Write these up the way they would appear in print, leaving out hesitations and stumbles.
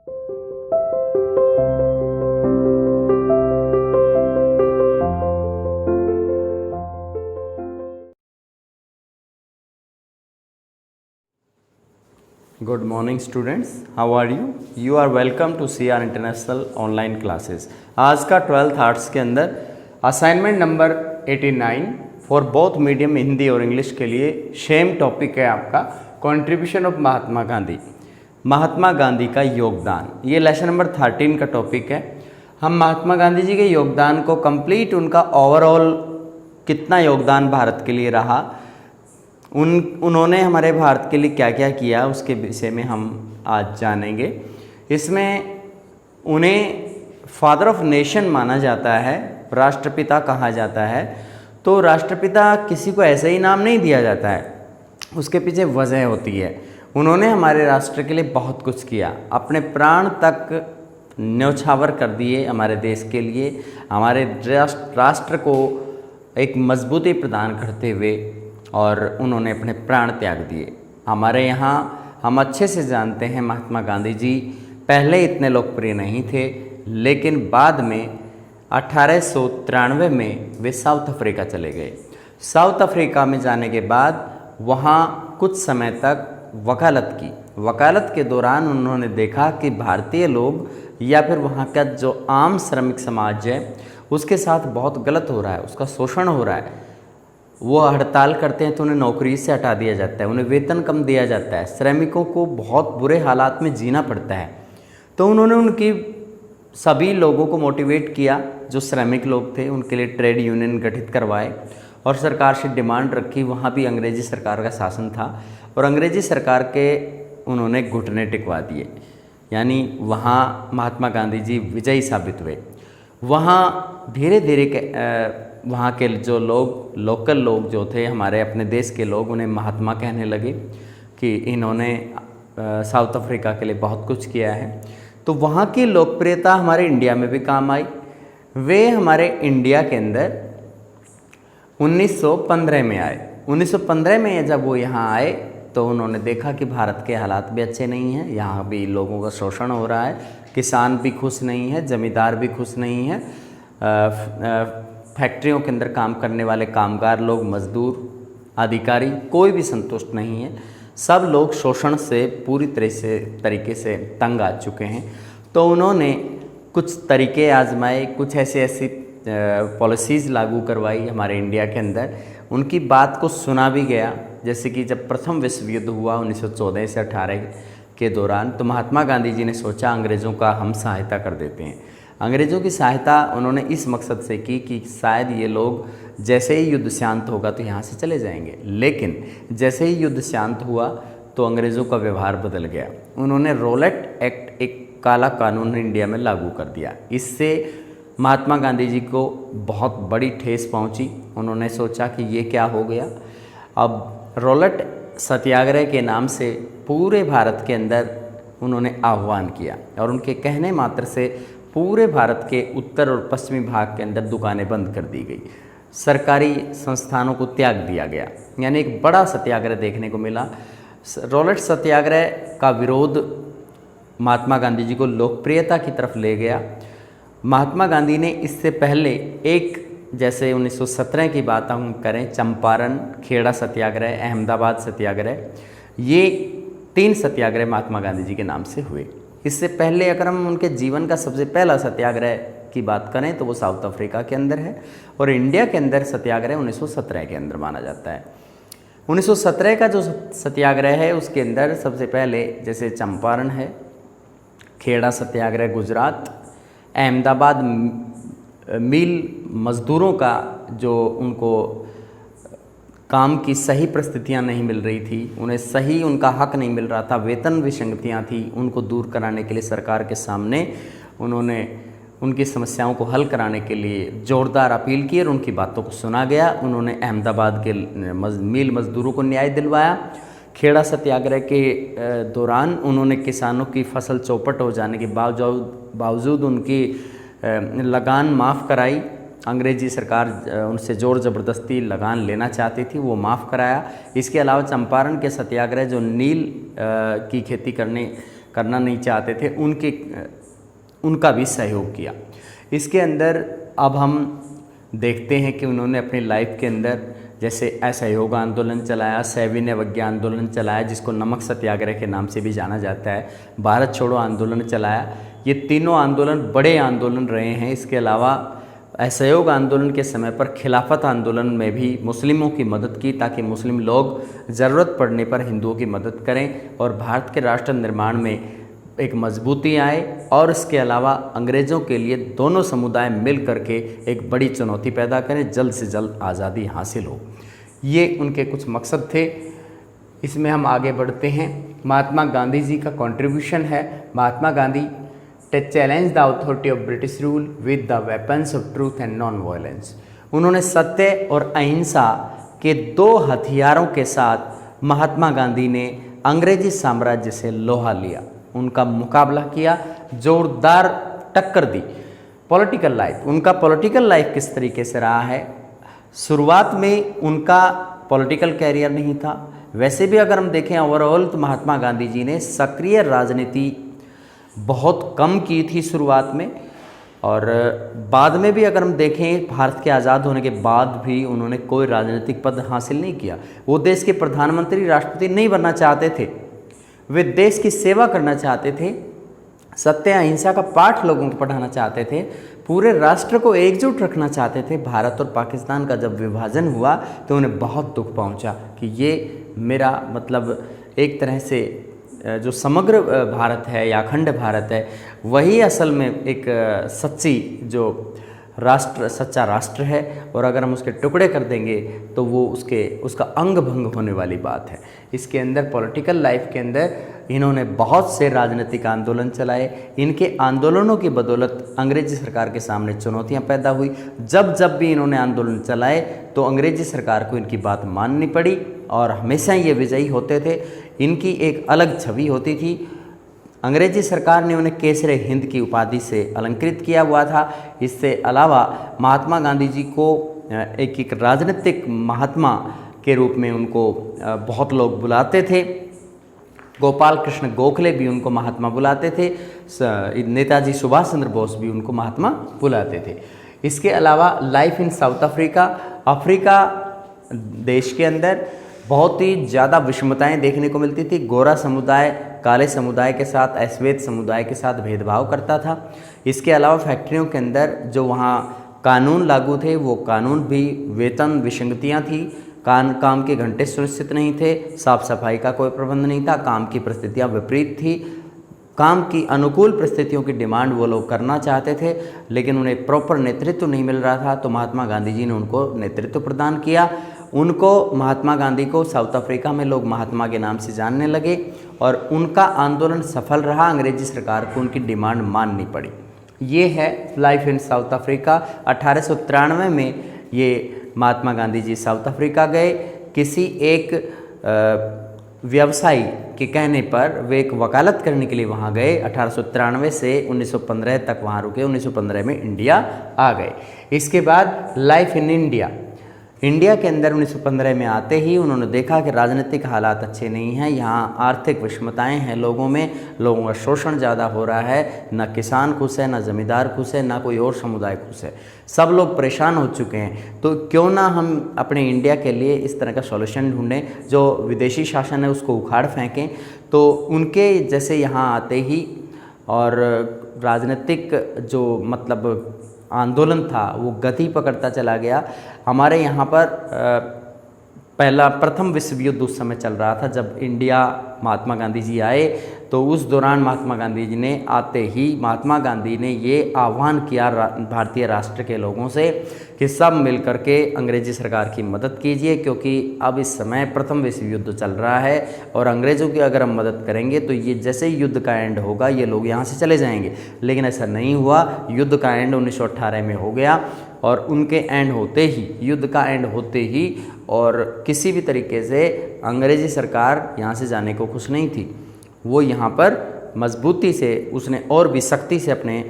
Good morning students, how are you? You are welcome to CR International online classes. आज का 12th arts के अंदर assignment number 89 for both medium Hindi और English के लिए same topic है आपका कंट्रीब्यूशन ऑफ महात्मा गांधी, महात्मा गांधी का योगदान। ये लेसन नंबर 13 का टॉपिक है। हम महात्मा गांधी जी के योगदान को कंप्लीट, उनका ओवरऑल कितना योगदान भारत के लिए रहा, उन्होंने हमारे भारत के लिए क्या क्या किया, उसके विषय में हम आज जानेंगे। इसमें उन्हें फादर ऑफ नेशन माना जाता है, राष्ट्रपिता कहा जाता है। तो राष्ट्रपिता किसी को ऐसे ही नाम नहीं दिया जाता है, उसके पीछे वजह होती है। उन्होंने हमारे राष्ट्र के लिए बहुत कुछ किया, अपने प्राण तक न्यौछावर कर दिए हमारे देश के लिए, हमारे राष्ट्र को एक मजबूती प्रदान करते हुए, और उन्होंने अपने प्राण त्याग दिए। हमारे यहाँ हम अच्छे से जानते हैं महात्मा गांधी जी पहले इतने लोकप्रिय नहीं थे, लेकिन बाद में 1893 में वे साउथ अफ्रीका चले गए। साउथ अफ्रीका में जाने के बाद वहाँ कुछ समय तक वकालत की। वकालत के दौरान उन्होंने देखा कि भारतीय लोग या फिर वहाँ का जो आम श्रमिक समाज है उसके साथ बहुत गलत हो रहा है, उसका शोषण हो रहा है। वो हड़ताल करते हैं तो उन्हें नौकरी से हटा दिया जाता है, उन्हें वेतन कम दिया जाता है, श्रमिकों को बहुत बुरे हालात में जीना पड़ता है। तो उन्होंने उनकी सभी लोगों को मोटिवेट किया, जो श्रमिक लोग थे उनके लिए ट्रेड यूनियन गठित करवाए और सरकार से डिमांड रखी। वहाँ भी अंग्रेजी सरकार का शासन था और अंग्रेजी सरकार के उन्होंने घुटने टिकवा दिए, यानी वहाँ महात्मा गांधी जी विजयी साबित हुए। वहाँ धीरे धीरे वहाँ के जो लोग, लोकल लोग जो थे, हमारे अपने देश के लोग, उन्हें महात्मा कहने लगे कि इन्होंने साउथ अफ्रीका के लिए बहुत कुछ किया है। तो वहाँ की लोकप्रियता हमारे इंडिया में भी काम आई। वे हमारे इंडिया के अंदर 1915 में आए। 1915 में जब वो यहाँ आए तो उन्होंने देखा कि भारत के हालात भी अच्छे नहीं हैं, यहाँ भी लोगों का शोषण हो रहा है, किसान भी खुश नहीं है, जमींदार भी खुश नहीं है, फैक्ट्रियों के अंदर काम करने वाले कामगार लोग, मजदूर, अधिकारी, कोई भी संतुष्ट नहीं है। सब लोग शोषण से पूरी तरीके से तंग आ चुके हैं। तो उन्होंने कुछ तरीके आजमाए, कुछ ऐसी पॉलिसीज़ लागू करवाई हमारे इंडिया के अंदर। उनकी बात को सुना भी गया। जैसे कि जब प्रथम विश्व युद्ध हुआ 1914 से 18 के दौरान, तो महात्मा गांधी जी ने सोचा अंग्रेज़ों का हम सहायता कर देते हैं। अंग्रेज़ों की सहायता उन्होंने इस मकसद से की कि शायद ये लोग जैसे ही युद्ध शांत होगा तो यहाँ से चले जाएंगे। लेकिन जैसे ही युद्ध शांत हुआ तो अंग्रेज़ों का व्यवहार बदल गया। उन्होंने रॉलेट एक्ट, एक काला कानून इंडिया में लागू कर दिया। इससे महात्मा गांधी जी को बहुत बड़ी ठेस पहुँची। उन्होंने सोचा कि ये क्या हो गया। अब रॉलेट सत्याग्रह के नाम से पूरे भारत के अंदर उन्होंने आह्वान किया और उनके कहने मात्र से पूरे भारत के उत्तर और पश्चिमी भाग के अंदर दुकानें बंद कर दी गई, सरकारी संस्थानों को त्याग दिया गया, यानी एक बड़ा सत्याग्रह देखने को मिला। रॉलेट सत्याग्रह का विरोध महात्मा गांधी जी को लोकप्रियता की तरफ ले गया। महात्मा गांधी ने इससे पहले एक, जैसे 1917 की बात हम करें, चंपारण, खेड़ा सत्याग्रह, अहमदाबाद सत्याग्रह, ये 3 सत्याग्रह महात्मा गांधी जी के नाम से हुए। इससे पहले अगर हम उनके जीवन का सबसे पहला सत्याग्रह की बात करें तो वो साउथ अफ्रीका के अंदर है, और इंडिया के अंदर सत्याग्रह 1917 के अंदर माना जाता है। 1917 का जो सत्याग्रह है उसके अंदर सबसे पहले जैसे चंपारण है, खेड़ा सत्याग्रह गुजरात, अहमदाबाद मिल मज़दूरों का जो उनको काम की सही परिस्थितियां नहीं मिल रही थी, उन्हें सही उनका हक नहीं मिल रहा था, वेतन विसंगतियां थी, उनको दूर कराने के लिए सरकार के सामने उन्होंने उनकी समस्याओं को हल कराने के लिए जोरदार अपील की और उनकी बातों को सुना गया। उन्होंने अहमदाबाद के मिल मज़दूरों को न्याय दिलवाया। खेड़ा सत्याग्रह के दौरान उन्होंने किसानों की फसल चौपट हो जाने के बावजूद उनकी लगान माफ़ कराई। अंग्रेजी सरकार उनसे ज़ोर ज़बरदस्ती लगान लेना चाहती थी, वो माफ़ कराया। इसके अलावा चंपारण के सत्याग्रह जो नील की खेती करने करना नहीं चाहते थे, उनका भी सहयोग किया। इसके अंदर अब हम देखते हैं कि उन्होंने अपनी लाइफ के अंदर जैसे असहयोग आंदोलन चलाया, सविनय अवज्ञा आंदोलन चलाया जिसको नमक सत्याग्रह के नाम से भी जाना जाता है, भारत छोड़ो आंदोलन चलाया। ये तीनों आंदोलन बड़े आंदोलन रहे हैं। इसके अलावा असहयोग आंदोलन के समय पर खिलाफत आंदोलन में भी मुस्लिमों की मदद की ताकि मुस्लिम लोग ज़रूरत पड़ने पर हिंदुओं की मदद करें और भारत के राष्ट्र निर्माण में एक मजबूती आए। और इसके अलावा अंग्रेज़ों के लिए दोनों समुदाय मिल करके एक बड़ी चुनौती पैदा करें, जल्द से जल्द आज़ादी हासिल हो। ये उनके कुछ मकसद थे। इसमें हम आगे बढ़ते हैं। महात्मा गांधी जी का कंट्रीब्यूशन है। Mahatma Gandhi challenge the authority of British rule with the weapons of truth and non violence. उन्होंने सत्य और अहिंसा के दो हथियारों के साथ महात्मा गांधी ने अंग्रेजी साम्राज्य से लोहा लिया, उनका मुकाबला किया, जोरदार टक्कर दी। पॉलिटिकल लाइफ, उनका पॉलिटिकल लाइफ किस तरीके से रहा है? शुरुआत में उनका पॉलिटिकल कैरियर नहीं था। वैसे भी अगर हम देखें ओवरऑल तो महात्मा गांधी जी ने सक्रिय राजनीति बहुत कम की थी शुरुआत में, और बाद में भी अगर हम देखें भारत के आज़ाद होने के बाद भी उन्होंने कोई राजनीतिक पद हासिल नहीं किया। वो देश के प्रधानमंत्री, राष्ट्रपति नहीं बनना चाहते थे, वे देश की सेवा करना चाहते थे, सत्य अहिंसा का पाठ लोगों को पढ़ाना चाहते थे, पूरे राष्ट्र को एकजुट रखना चाहते थे। भारत और पाकिस्तान का जब विभाजन हुआ तो उन्हें बहुत दुख पहुंचा कि ये मेरा मतलब एक तरह से जो समग्र भारत है या अखंड भारत है वही असल में एक सच्ची जो राष्ट्र, सच्चा राष्ट्र है, और अगर हम उसके टुकड़े कर देंगे तो वो उसका अंग भंग होने वाली बात है। इसके अंदर पॉलिटिकल लाइफ के अंदर इन्होंने बहुत से राजनीतिक आंदोलन चलाए। इनके आंदोलनों की बदौलत अंग्रेजी सरकार के सामने चुनौतियां पैदा हुई। जब जब भी इन्होंने आंदोलन चलाए तो अंग्रेजी सरकार को इनकी बात माननी पड़ी और हमेशा ये विजयी होते थे। इनकी एक अलग छवि होती थी। अंग्रेजी सरकार ने उन्हें केसरे हिंद की उपाधि से अलंकृत किया हुआ था। इससे अलावा महात्मा गांधी जी को एक राजनीतिक महात्मा के रूप में उनको बहुत लोग बुलाते थे। गोपाल कृष्ण गोखले भी उनको महात्मा बुलाते थे, नेताजी सुभाष चंद्र बोस भी उनको महात्मा बुलाते थे। इसके अलावा life in south Africa, Africa देश के अंदर बहुत ही ज़्यादा विषमताएं देखने को मिलती थी। गोरा समुदाय काले समुदाय के साथ, अश्वेत समुदाय के साथ भेदभाव करता था। इसके अलावा फैक्ट्रियों के अंदर जो वहाँ कानून लागू थे वो कानून भी वेतन विसंगतियाँ थी, काम के घंटे सुनिश्चित नहीं थे, साफ सफाई का कोई प्रबंध नहीं था, काम की परिस्थितियाँ विपरीत थी। काम की अनुकूल परिस्थितियों की डिमांड वो लोग करना चाहते थे लेकिन उन्हें प्रॉपर नेतृत्व नहीं मिल रहा था, तो महात्मा गांधी जी ने उनको नेतृत्व प्रदान किया। उनको, महात्मा गांधी को साउथ अफ्रीका में लोग महात्मा के नाम से जानने लगे और उनका आंदोलन सफल रहा। अंग्रेजी सरकार को उनकी डिमांड माननी पड़ी। ये है लाइफ इन साउथ अफ्रीका। 1893 में ये महात्मा गांधी जी साउथ अफ्रीका गए। किसी एक व्यवसायी के कहने पर वे एक वकालत करने के लिए वहाँ गए। 1893 से 1915 तक वहाँ रुके। 1915 में इंडिया आ गए। इसके बाद लाइफ इन इंडिया, इंडिया के अंदर 1915 में आते ही उन्होंने देखा कि राजनीतिक हालात अच्छे नहीं हैं, यहाँ आर्थिक विषमताएं हैं लोगों में, लोगों का शोषण ज़्यादा हो रहा है, ना किसान खुश है, ना ज़मींदार खुश है, ना कोई और समुदाय खुश है, सब लोग परेशान हो चुके हैं। तो क्यों ना हम अपने इंडिया के लिए इस तरह का सॉल्यूशन ढूंढें, जो विदेशी शासन है उसको उखाड़ फेंकें। तो उनके जैसे यहाँ आते ही और राजनीतिक जो मतलब आंदोलन था वो गति पकड़ता चला गया। हमारे यहाँ पर प्रथम विश्व युद्ध उस समय चल रहा था जब इंडिया महात्मा गांधी जी आए। तो उस दौरान महात्मा गांधी जी ने आते ही महात्मा गांधी ने ये आह्वान किया भारतीय राष्ट्र के लोगों से कि सब मिलकर के अंग्रेजी सरकार की मदद कीजिए, क्योंकि अब इस समय प्रथम विश्व युद्ध चल रहा है और अंग्रेज़ों की अगर हम मदद करेंगे तो ये जैसे ही युद्ध का एंड होगा ये लोग यहाँ से चले जाएंगे। लेकिन ऐसा नहीं हुआ। युद्ध का एंड 1918 में हो गया और उनके एंड होते ही, युद्ध का एंड होते ही और किसी भी तरीके से अंग्रेज़ी सरकार यहाँ से जाने को खुश नहीं थी। वो यहाँ पर मजबूती से, उसने और भी सख्ती से अपने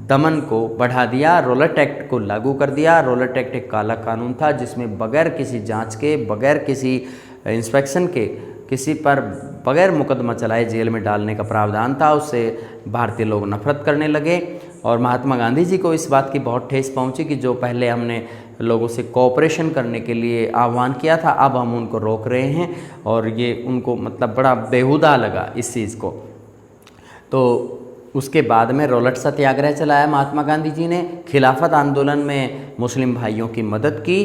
दमन को बढ़ा दिया। रोलेट एक्ट को लागू कर दिया। रोलेट एक्ट एक काला कानून था जिसमें बगैर किसी जांच के, बगैर किसी इंस्पेक्शन के किसी पर बगैर मुकदमा चलाए जेल में डालने का प्रावधान था, उससे भारतीय लोग नफरत करने लगे। और महात्मा गांधी जी को इस बात की बहुत ठेस पहुंची कि जो पहले हमने लोगों से कोऑपरेशन करने के लिए आह्वान किया था, अब हम उनको रोक रहे हैं, और ये उनको मतलब बड़ा बेहुदा लगा इस चीज़ को। तो उसके बाद में रोलट सत्याग्रह चलाया महात्मा गांधी जी ने। खिलाफत आंदोलन में मुस्लिम भाइयों की मदद की।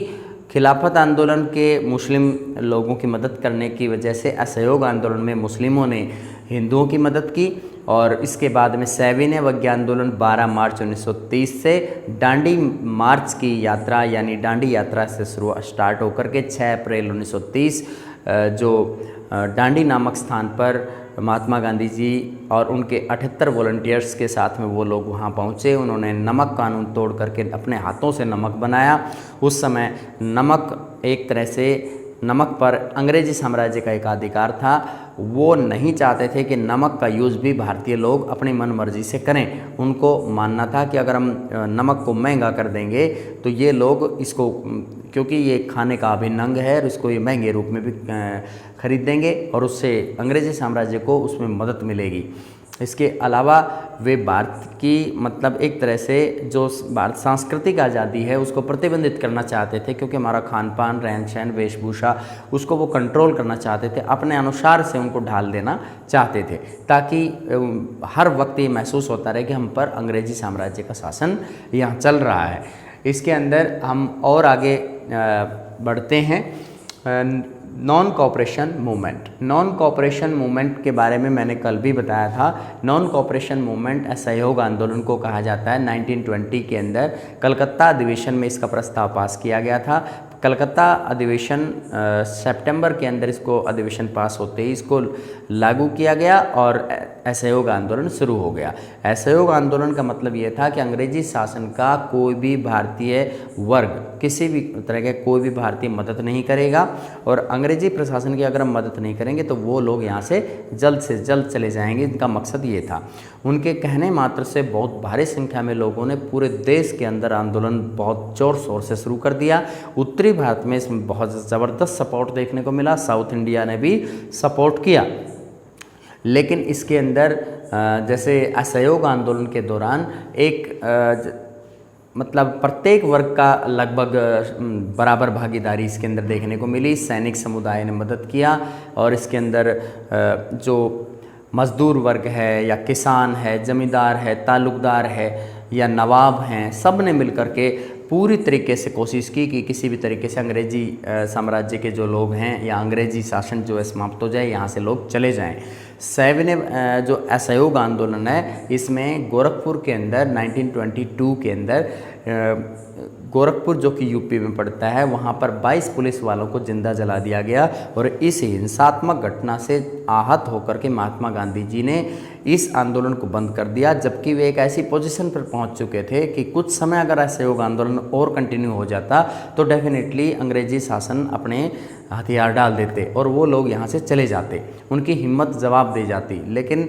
खिलाफत आंदोलन के मुस्लिम लोगों की मदद करने की वजह से असहयोग आंदोलन में मुस्लिमों ने हिंदुओं की मदद की। और इसके बाद में सविनय अवज्ञा आंदोलन 12 मार्च 1930 से दांडी मार्च की यात्रा यानी दांडी यात्रा से स्टार्ट होकर के 6 अप्रैल 1930 जो दांडी नामक स्थान पर महात्मा गांधी जी और उनके 78 वॉलंटियर्स के साथ में वो लोग वहाँ पहुँचे। उन्होंने नमक कानून तोड़ करके अपने हाथों से नमक बनाया। उस समय नमक एक तरह से नमक पर अंग्रेजी साम्राज्य का एक अधिकार था। वो नहीं चाहते थे कि नमक का यूज़ भी भारतीय लोग अपनी मन मर्जी से करें। उनको मानना था कि अगर हम नमक को महंगा कर देंगे तो ये लोग इसको, क्योंकि ये खाने का अभिन्न अंग है, और इसको ये महंगे रूप में भी खरीदेंगे और उससे अंग्रेजी साम्राज्य को उसमें मदद मिलेगी। इसके अलावा वे भारत की मतलब एक तरह से जो भारत सांस्कृतिक आज़ादी है उसको प्रतिबंधित करना चाहते थे, क्योंकि हमारा खान पान, रहन सहन, वेशभूषा उसको वो कंट्रोल करना चाहते थे, अपने अनुसार से उनको ढाल देना चाहते थे, ताकि हर वक्त ये महसूस होता रहे कि हम पर अंग्रेजी साम्राज्य का शासन यहाँ चल रहा है। इसके अंदर हम और आगे बढ़ते हैं। Non cooperation movement. Non cooperation movement के बारे में मैंने कल भी बताया था। नॉन कोऑपरेशन मूवमेंट असहयोग आंदोलन को कहा जाता है। 1920 के अंदर कलकत्ता अधिवेशन में इसका प्रस्ताव पास किया गया था। कलकत्ता अधिवेशन सितंबर के अंदर इसको अधिवेशन पास होते ही इसको लागू किया गया और असहयोग आंदोलन शुरू हो गया। असहयोग आंदोलन का मतलब ये था कि अंग्रेजी शासन का कोई भी भारतीय वर्ग, किसी भी तरह के कोई भी भारतीय मदद नहीं करेगा, और अंग्रेजी प्रशासन की अगर हम मदद नहीं करेंगे तो वो लोग यहाँ से जल्द चले जाएंगे। इनका मकसद ये था। उनके कहने मात्र से बहुत भारी संख्या में लोगों ने पूरे देश के अंदर आंदोलन बहुत जोर शोर से शुरू कर दिया। उत्तरी भारत में इसमें बहुत ज़बरदस्त सपोर्ट देखने को मिला। साउथ इंडिया ने भी सपोर्ट किया। लेकिन इसके अंदर जैसे असहयोग आंदोलन के दौरान एक मतलब प्रत्येक वर्ग का लगभग बराबर भागीदारी इसके अंदर देखने को मिली। सैनिक समुदाय ने मदद किया, और इसके अंदर जो मजदूर वर्ग है या किसान है, ज़मींदार है, ताल्लुकदार है या नवाब हैं, सब ने मिलकर के पूरी तरीके से कोशिश की कि किसी भी तरीके से अंग्रेजी साम्राज्य के जो लोग हैं या अंग्रेजी शासन जो है समाप्त हो जाए, यहाँ से लोग चले जाएं। सविनय जो असहयोग आंदोलन है, इसमें गोरखपुर के अंदर 1922 के अंदर गोरखपुर जो कि यूपी में पड़ता है, वहाँ पर 22 पुलिस वालों को जिंदा जला दिया गया। और इस हिंसात्मक घटना से आहत होकर के महात्मा गांधी जी ने इस आंदोलन को बंद कर दिया, जबकि वे एक ऐसी पोजीशन पर पहुंच चुके थे कि कुछ समय अगर असहयोग आंदोलन और कंटिन्यू हो जाता तो डेफिनेटली अंग्रेजी शासन अपने हथियार डाल देते और वो लोग यहाँ से चले जाते, उनकी हिम्मत जवाब दे जाती। लेकिन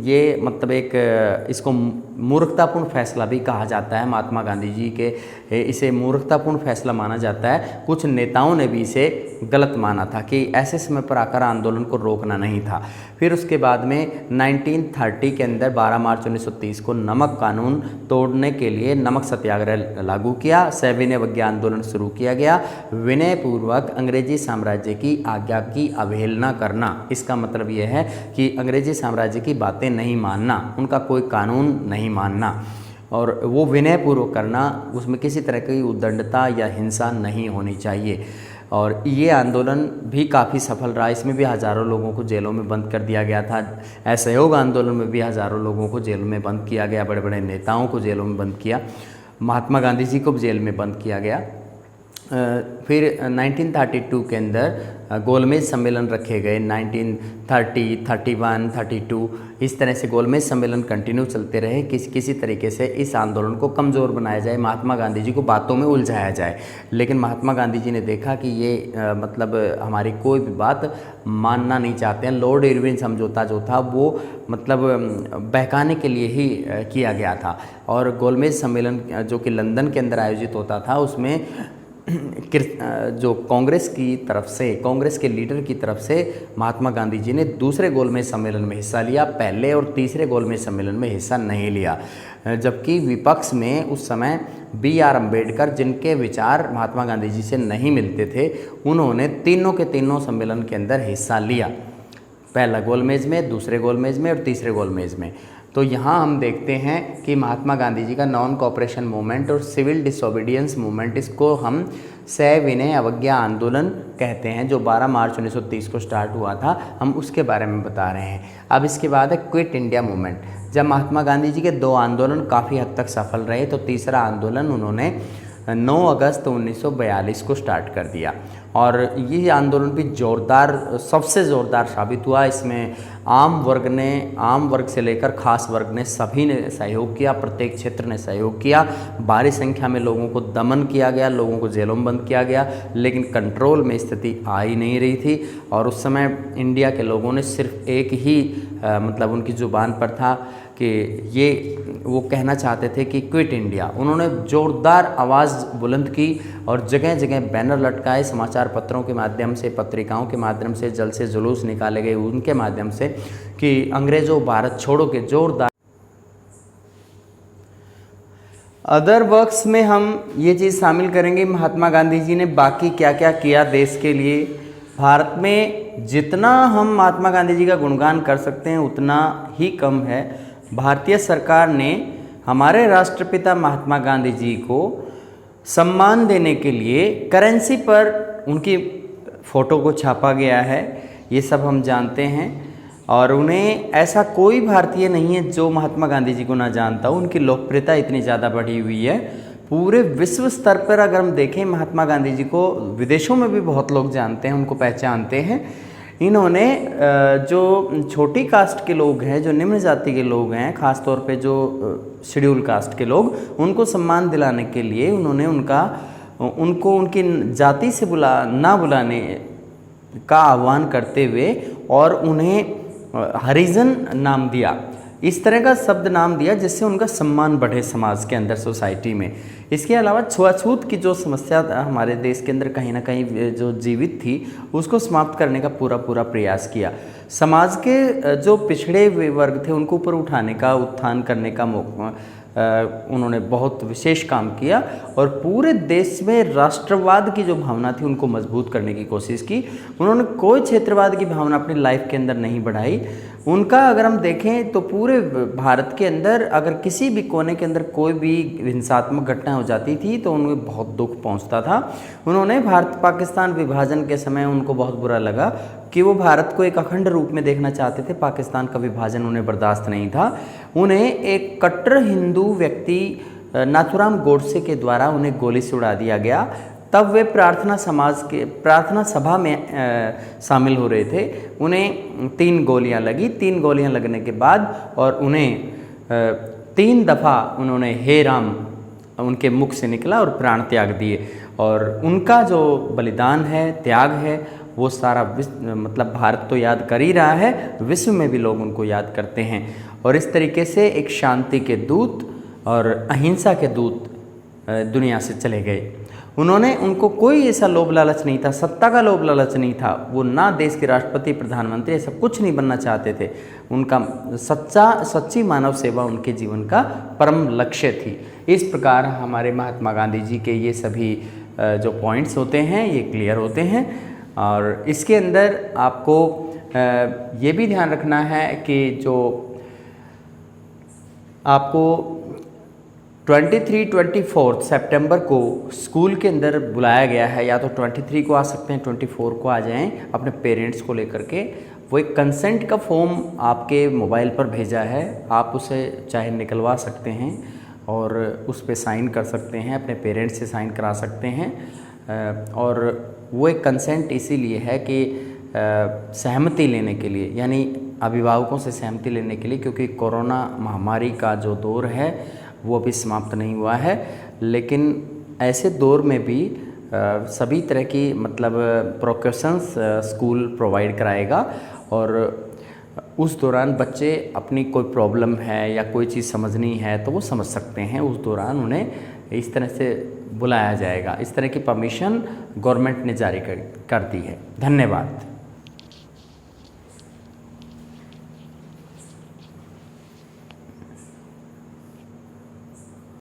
ये मतलब एक इसको मूर्खतापूर्ण फैसला भी कहा जाता है। महात्मा गांधी जी के इसे मूर्खतापूर्ण फैसला माना जाता है। कुछ नेताओं ने भी इसे गलत माना था कि ऐसे समय पर आकर आंदोलन को रोकना नहीं था। फिर उसके बाद में 1930 के अंदर 12 मार्च 1930 को नमक कानून तोड़ने के लिए नमक सत्याग्रह लागू किया। सविनय अवज्ञा आंदोलन शुरू किया गया। विनयपूर्वक अंग्रेजी साम्राज्य की आज्ञा की अवहेलना करना, इसका मतलब यह है कि अंग्रेजी साम्राज्य की बातें नहीं मानना, उनका कोई कानून नहीं मानना, और वो विनयपूर्वक करना, उसमें किसी तरह की उद्दंडता या हिंसा नहीं होनी चाहिए। और ये आंदोलन भी काफ़ी सफल रहा। इसमें भी हज़ारों लोगों को जेलों में बंद कर दिया गया था। असहयोग आंदोलन में भी हज़ारों लोगों को जेलों में बंद किया गया, बड़े बड़े नेताओं को जेलों में बंद किया, महात्मा गांधी जी को भी जेल में बंद किया गया। फिर 1932 के अंदर गोलमेज सम्मेलन रखे गए। 1930, 31, 32 इस तरह से गोलमेज सम्मेलन कंटिन्यू चलते रहे। किसी तरीके से इस आंदोलन को कमज़ोर बनाया जाए, महात्मा गांधी जी को बातों में उलझाया जाए। लेकिन महात्मा गांधी जी ने देखा कि ये मतलब हमारी कोई भी बात मानना नहीं चाहते हैं। लॉर्ड इरविन समझौता जो था वो मतलब बहकाने के लिए ही किया गया था। और गोलमेज सम्मेलन जो कि लंदन के अंदर आयोजित होता था, उसमें जो कांग्रेस की तरफ से, कांग्रेस के लीडर की तरफ से महात्मा गांधी जी ने दूसरे गोलमेज सम्मेलन में हिस्सा लिया, पहले और तीसरे गोलमेज सम्मेलन में हिस्सा नहीं लिया। जबकि विपक्ष में उस समय B.R. अम्बेडकर, जिनके विचार महात्मा गांधी जी से नहीं मिलते थे, उन्होंने तीनों के तीनों सम्मेलन के अंदर हिस्सा लिया, पहला गोलमेज में, दूसरे गोलमेज में और तीसरे गोलमेज में। तो यहाँ हम देखते हैं कि महात्मा गांधी जी का नॉन कोऑपरेशन मूवमेंट और सिविल डिसोबीडियंस मूवमेंट, इसको हम सविनय अवज्ञा आंदोलन कहते हैं, जो 12 मार्च 1930 को स्टार्ट हुआ था, हम उसके बारे में बता रहे हैं। अब इसके बाद है क्विट इंडिया मूवमेंट। जब महात्मा गांधी जी के 2 आंदोलन काफ़ी हद तक सफल रहे, तो तीसरा आंदोलन उन्होंने 9 अगस्त 1942 को स्टार्ट कर दिया, और ये आंदोलन भी ज़ोरदार, सबसे ज़ोरदार साबित हुआ। इसमें आम वर्ग से लेकर खास वर्ग ने, सभी ने सहयोग किया, प्रत्येक क्षेत्र ने सहयोग किया। भारी संख्या में लोगों को दमन किया गया, लोगों को जेलों में बंद किया गया, लेकिन कंट्रोल में स्थिति आ ही नहीं रही थी। और उस समय इंडिया के लोगों ने सिर्फ एक ही मतलब उनकी ज़ुबान पर था कि ये वो कहना चाहते थे कि क्विट इंडिया। उन्होंने ज़ोरदार आवाज़ बुलंद की और जगह जगह बैनर लटकाए, समाचार पत्रों के माध्यम से, पत्रिकाओं के माध्यम से, जल से जुलूस निकाले गए उनके माध्यम से, कि अंग्रेज़ों भारत छोड़ो के ज़ोरदार। अदर वर्क्स में हम ये चीज़ शामिल करेंगे महात्मा गांधी जी ने बाकी क्या क्या किया देश के लिए। भारत में जितना हम महात्मा गांधी जी का गुणगान कर सकते हैं उतना ही कम है। भारतीय सरकार ने हमारे राष्ट्रपिता महात्मा गांधी जी को सम्मान देने के लिए करेंसी पर उनकी फ़ोटो को छापा गया है, ये सब हम जानते हैं। और उन्हें ऐसा कोई भारतीय नहीं है जो महात्मा गांधी जी को ना जानता हो। उनकी लोकप्रियता इतनी ज़्यादा बढ़ी हुई है, पूरे विश्व स्तर पर अगर हम देखें महात्मा गांधी जी को विदेशों में भी बहुत लोग जानते हैं, उनको पहचानते हैं। इन्होंने जो छोटी कास्ट के लोग हैं, जो निम्न जाति के लोग हैं, ख़ास तौर पे जो शेड्यूल कास्ट के लोग, उनको सम्मान दिलाने के लिए उन्होंने उनको उनकी जाति से ना बुलाने का आह्वान करते हुए और उन्हें हरिजन नाम दिया, इस तरह का शब्द नाम दिया जिससे उनका सम्मान बढ़े समाज के अंदर, सोसाइटी में। इसके अलावा छुआछूत की जो समस्या हमारे देश के अंदर कहीं ना कहीं जो जीवित थी, उसको समाप्त करने का पूरा प्रयास किया। समाज के जो पिछड़े हुए वर्ग थे उनको ऊपर उठाने का, उत्थान करने का उन्होंने बहुत विशेष काम किया। और पूरे देश में राष्ट्रवाद की जो भावना थी उनको मजबूत करने की कोशिश की। उन्होंने कोई क्षेत्रवाद की भावना अपनी लाइफ के अंदर नहीं बढ़ाई। उनका अगर हम देखें तो पूरे भारत के अंदर अगर किसी भी कोने के अंदर कोई भी हिंसात्मक घटना हो जाती थी तो उन्हें बहुत दुख पहुंचता था। उन्होंने भारत पाकिस्तान विभाजन के समय उनको बहुत बुरा लगा कि वो भारत को एक अखंड रूप में देखना चाहते थे, पाकिस्तान का विभाजन उन्हें बर्दाश्त नहीं था। उन्हें एक कट्टर हिंदू व्यक्ति नाथूराम गोडसे के द्वारा उन्हें गोली से उड़ा दिया गया। तब वे प्रार्थना सभा में शामिल हो रहे थे। उन्हें 3 गोलियां लगी। 3 गोलियां लगने के बाद और उन्हें 3 दफ़ा उन्होंने हे राम उनके मुख से निकला और प्राण त्याग दिए। और उनका जो बलिदान है, त्याग है, वो सारा मतलब भारत तो याद कर ही रहा है, विश्व में भी लोग उनको याद करते हैं। और इस तरीके से एक शांति के दूत और अहिंसा के दूत दुनिया से चले गए। उनको कोई ऐसा लोभ लालच नहीं था, सत्ता का लोभ लालच नहीं था। वो ना देश के राष्ट्रपति, प्रधानमंत्री, ऐसा कुछ नहीं बनना चाहते थे। उनका सच्ची मानव सेवा उनके जीवन का परम लक्ष्य थी। इस प्रकार हमारे महात्मा गांधी जी के ये सभी जो पॉइंट्स होते हैं ये क्लियर होते हैं। और इसके अंदर आपको ये भी ध्यान रखना है कि जो आपको 23-24 सितंबर को स्कूल के अंदर बुलाया गया है, या तो 23 को आ सकते हैं, 24 को आ जाएं अपने पेरेंट्स को लेकर के। वो एक कंसेंट का फॉर्म आपके मोबाइल पर भेजा है, आप उसे चाहे निकलवा सकते हैं और उस पर साइन कर सकते हैं, अपने पेरेंट्स से साइन करा सकते हैं। और वो एक कंसेंट इसीलिए है कि सहमति लेने के लिए, यानी अभिभावकों से सहमति लेने के लिए, क्योंकि कोरोना महामारी का जो दौर है वो अभी समाप्त नहीं हुआ है। लेकिन ऐसे दौर में भी सभी तरह की मतलब प्रिकॉशंस स्कूल प्रोवाइड कराएगा। और उस दौरान बच्चे अपनी कोई प्रॉब्लम है या कोई चीज़ समझनी है तो वो समझ सकते हैं। उस दौरान उन्हें इस तरह से बुलाया जाएगा। इस तरह की परमिशन गवर्नमेंट ने जारी कर दी है। धन्यवाद।